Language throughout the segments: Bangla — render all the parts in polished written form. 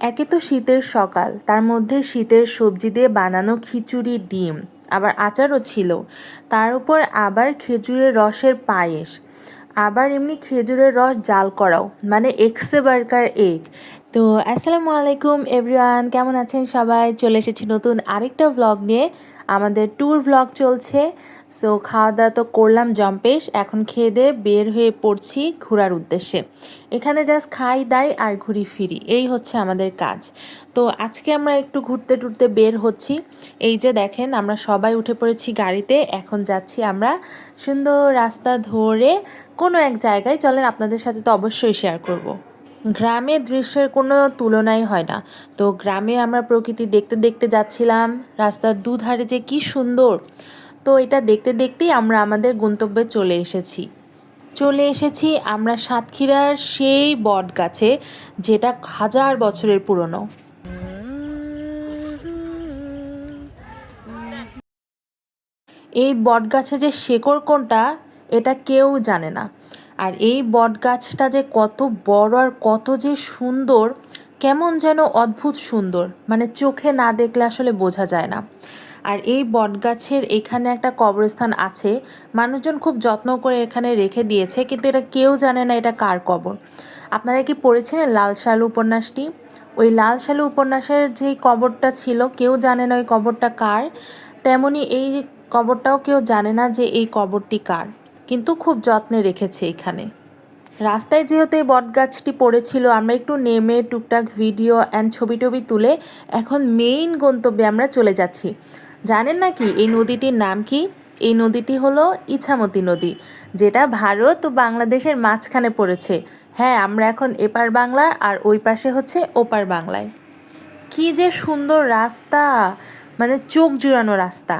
একে তো শীতের সকাল, তার মধ্যে শীতের সবজি দিয়ে বানানো খিচুড়ি, ডিম, আবার আচারও ছিল। তার উপর আবার খেজুরের রসের পায়েস, আবার এমনি খেজুরের রস জাল করাও, মানে এক্সে বার্কার এগ। তো আসসালামু আলাইকুম এভরিওয়ান, কেমন আছেন সবাই? চলে এসেছি নতুন আরেকটা ভ্লগ নিয়ে। আমাদের ট্যুর ভ্লগ চলছে। সো খাওয়া দাওয়া তো করলাম জম্পেশ, এখন খেয়ে দিয়ে বের হয়ে পড়ছি ঘোরার উদ্দেশ্যে। এখানে জাস্ট খাই দাই আর ঘুরি ফিরি, এই হচ্ছে আমাদের কাজ। তো আজকে আমরা একটু ঘুরতে টুরতে বের হচ্ছি। এই যে দেখেন, আমরা সবাই উঠে পড়েছি গাড়িতে, এখন যাচ্ছি আমরা সুন্দর রাস্তা ধরে কোনো এক জায়গায়। চলেন, আপনাদের সাথে তো অবশ্যই শেয়ার করব। গ্রামের দৃশ্যের কোনো তুলনাই হয় না। তো গ্রামে আমরা প্রকৃতি দেখতে দেখতে যাচ্ছিলাম, রাস্তার দুধারে যে কি সুন্দর। তো এটা দেখতে দেখতেই আমরা আমাদের গন্তব্যে চলে এসেছি আমরা সাতক্ষীরার সেই বট গাছে, যেটা হাজার বছরের পুরনো। এই বট গাছে যে শেকড় কোনটা, এটা কেউ জানে না। আর এই বট গাছটা যে কত বড় আর কত যে সুন্দর, কেমন যেন অদ্ভুত সুন্দর, মানে চোখে না দেখলে আসলে বোঝা যায় না। আর এই বট গাছের এখানে একটা কবরস্থান আছে, মানুষজন খুব যত্ন করে এখানে রেখে দিয়েছে, কিন্তু এটা কেউ জানে না এটা কার কবর। আপনারা কি পড়েছিলেন লাল সালু উপন্যাসটি? ওই লাল সালু উপন্যাসের যে কবরটা ছিল, কেউ জানে না ওই কবরটা কার। তেমনি এই কবরটাও কেউ জানে না যে এই কবরটি কার, কিন্তু খুব যত্নে রেখেছে এখানে। রাস্তায় যেহেতু এই বটগাছটি পড়েছিল, আমরা একটু নেমে টুকটাক ভিডিও অ্যান্ড ছবি টবি তুলে এখন মেইন গন্তব্যে আমরা চলে যাচ্ছি। জানেন নাকি এই নদীটির নাম কি? এই নদীটি হলো ইছামতি নদী, যেটা ভারত ও বাংলাদেশের মাঝখানে পড়েছে। হ্যাঁ, আমরা এখন এপার বাংলার আর ওই পাশে হচ্ছে ওপার বাংলায়। কি যে সুন্দর রাস্তা, মানে চোখ জুড়ানো রাস্তা,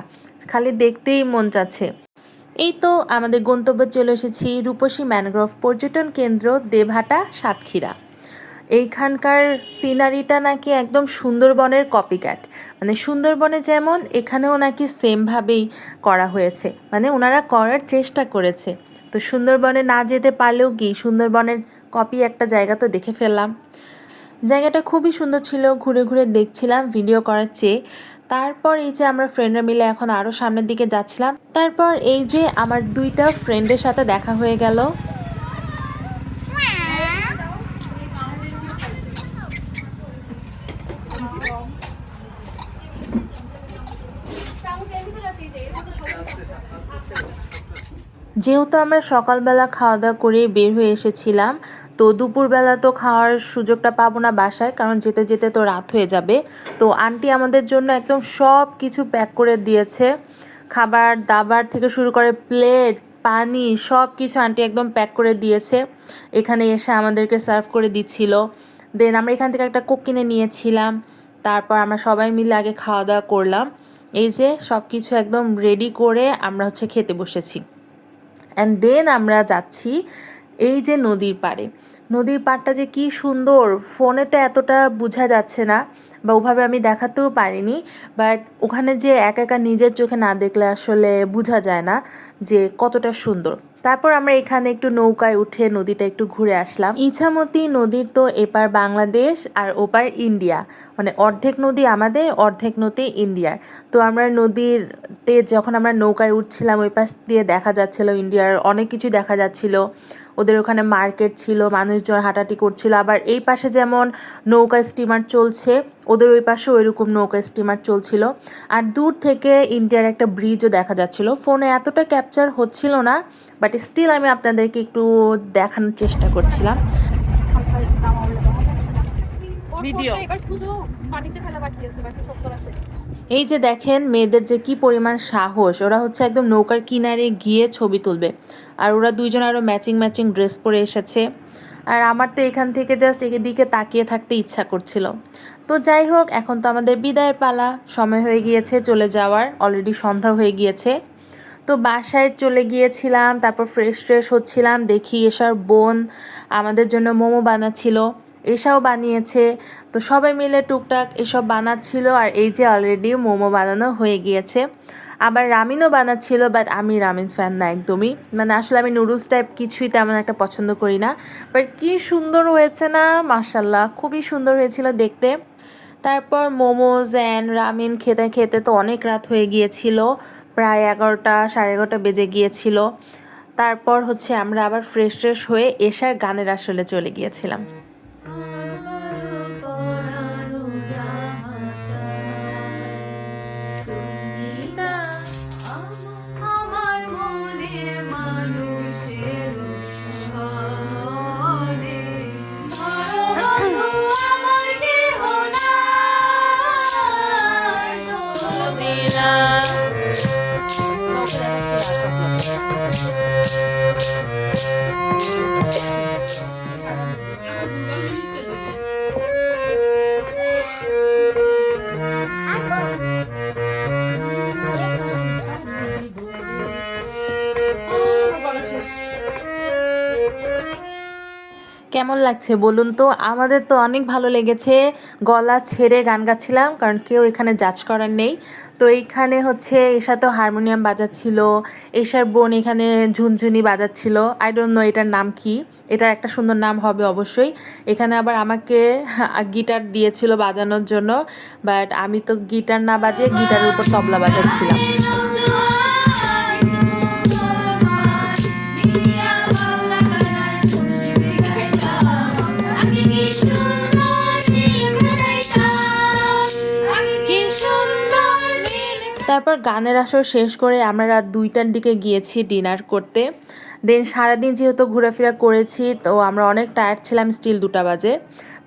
খালি দেখতেই মন চাচ্ছে। এই তো আমাদের গন্তব্যে চলে এসেছি, রূপসী ম্যানগ্রোভ পর্যটন কেন্দ্র, দেবহাটা, সাতক্ষীরা। এইখানকার সিনারিটা নাকি একদম সুন্দরবনের কপিক্যাট, মানে সুন্দরবনে যেমন এখানেও নাকি সেমভাবেই করা হয়েছে, মানে ওনারা করার চেষ্টা করেছে। তো সুন্দরবনে না যেতে পারলেও কি সুন্দরবনের কপি একটা জায়গা তো দেখে ফেললাম। জায়গাটা খুবই সুন্দর ছিল, ঘুরে ঘুরে দেখছিলাম ভিডিও করার চেয়ে। তারপর এই যে আমরা ফ্রেন্ডরা মিলে এখন আরও সামনের দিকে যাচ্ছিলাম, তারপর এই যে আমার দুইটা ফ্রেন্ডের সাথে দেখা হয়ে গেল। যেহেতু আমরা সকালবেলা খাওয়া দাওয়া করে বের হয়ে এসেছিলাম, তো দুপুরবেলা তো খাওয়ার সুযোগটা পাবো না বাসায়, কারণ যেতে যেতে তো রাত হয়ে যাবে। তো আন্টি আমাদের জন্য একদম সব কিছু প্যাক করে দিয়েছে, খাবার দাবার থেকে শুরু করে প্লেট, পানি, সব কিছু আন্টি একদম প্যাক করে দিয়েছে। এখানে এসে আমাদেরকে সার্ভ করে দিচ্ছিল। দেন আমরা এখান থেকে একটা কোক কিনে নিয়েছিলাম। তারপর আমরা সবাই মিলে আগে খাওয়া দাওয়া করলাম। এই যে সব কিছু একদম রেডি করে আমরা হচ্ছে খেতে বসেছি। অ্যান্ড দেন আমরা যাচ্ছি এই যে নদীর পাড়ে। নদীর পাড়টা যে কি সুন্দর, ফোনেতে এতটা বোঝা যাচ্ছে না, বা ওভাবে আমি দেখাতেও পারিনি। বাট ওখানে যে একা একা নিজের চোখে না দেখলে আসলে বোঝা যায় না যে কতটা সুন্দর। তারপর আমরা এখানে একটু নৌকায় উঠে নদীটা একটু ঘুরে আসলাম। ইছামতি নদীর তো এপার বাংলাদেশ আর ওপার ইন্ডিয়া, মানে অর্ধেক নদী আমাদের, অর্ধেক নদী ইন্ডিয়ার। তো আমরা নদীতে যখন আমরা নৌকায় উঠছিলাম, ওই পাশ দিয়ে দেখা যাচ্ছিল ইন্ডিয়ার অনেক কিছু দেখা যাচ্ছিল। ওদের ওখানে মার্কেট ছিল, মানুষজন হাঁটাহাঁটি করছিল। আবার এই পাশে যেমন নৌকা স্টিমার চলছে, ওদের ওই পাশে ওইরকম নৌকা স্টিমার চলছিল। আর দূর থেকে ইন্ডিয়ার একটা ব্রিজও দেখা যাচ্ছিল। ফোনে এতটা ক্যাপচার হচ্ছিল না, বাট স্টিল আমি আপনাদেরকে একটু দেখানোর চেষ্টা করছিলাম। এই যে দেখেন মেয়েদের যে কি পরিমাণ সাহস, ওরা হচ্ছে একদম নৌকার কিনারে গিয়ে ছবি তুলবে। আর ওরা দুইজন আরও ম্যাচিং ম্যাচিং ড্রেস পরে এসেছে। আর আমার তো এখান থেকে জাস্ট এদিকে তাকিয়ে থাকতে ইচ্ছা করছিল। তো যাই হোক, এখন তো আমাদের বিদায়ের পালা, সময় হয়ে গিয়েছে চলে যাওয়ার, অলরেডি সন্ধ্যা হয়ে গিয়েছে। তো বাসায় চলে গিয়েছিলাম, তারপর ফ্রেশ হচ্ছিলাম, দেখি এসার বোন আমাদের জন্য মোমো বানাচ্ছিল, এসাও বানিয়েছে। তো সবাই মিলে টুকটাক এসব বানাচ্ছিল, আর এই যে অলরেডি মোমো বানানো হয়ে গিয়েছে। আবার রামিনও বানাচ্ছিল, বাট আমি রামিন ফ্যান না একদমই, মানে আসলে আমি নুডলস টাইপ কিছুই তেমন একটা পছন্দ করি না। বাট কি সুন্দর হয়েছে না, মাশাল্লাহ খুবই সুন্দর হয়েছিল দেখতে। তারপর মোমোজ অ্যান্ড রামিন খেতে খেতে তো অনেক রাত হয়ে গিয়েছিল, প্রায় 11টা 11:30 বেজে গিয়েছিল। তারপর হচ্ছে আমরা আবার ফ্রেশ ট্রেশ হয়ে এশার গানের আসলে চলে গিয়েছিলাম। কেমন লাগছে বলুন তো? আমাদের তো অনেক ভালো লেগেছে, গলা ছেড়ে গান গাচ্ছিলাম, কারণ কেউ এখানে জাজ করার নেই। তো এইখানে হচ্ছে এশা তো হারমোনিয়াম বাজাচ্ছিল, এশার বোন এখানে ঝুনঝুনি বাজাচ্ছিল, আই ডোন্ট নো এটার নাম কি, এটার একটা সুন্দর নাম হবে অবশ্যই। এখানে আবার আমাকে গিটার দিয়েছিল বাজানোর জন্য, বাট আমি তো গিটার না বাজিয়ে গিটারের উপর তবলা বাজাচ্ছিলাম। তারপর গানের আসর শেষ করে আমরা রাত 2টার দিকে গিয়েছি ডিনার করতে। দেন সারাদিন যেহেতু ঘোরাফেরা করেছি, তো আমরা অনেক টায়ার্ড ছিলাম, স্টিল 2টা বাজে।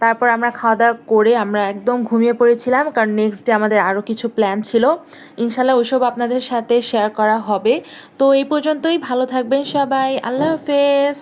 তারপর আমরা খাওয়া দাওয়া করে আমরা একদম ঘুমিয়ে পড়েছিলাম, কারণ নেক্সট ডে আমাদের আরও কিছু প্ল্যান ছিল। ইনশাল্লাহ ওইসব আপনাদের সাথে শেয়ার করা হবে। তো এই পর্যন্তই, ভালো থাকবেন সবাই, আল্লাহ হাফেজ।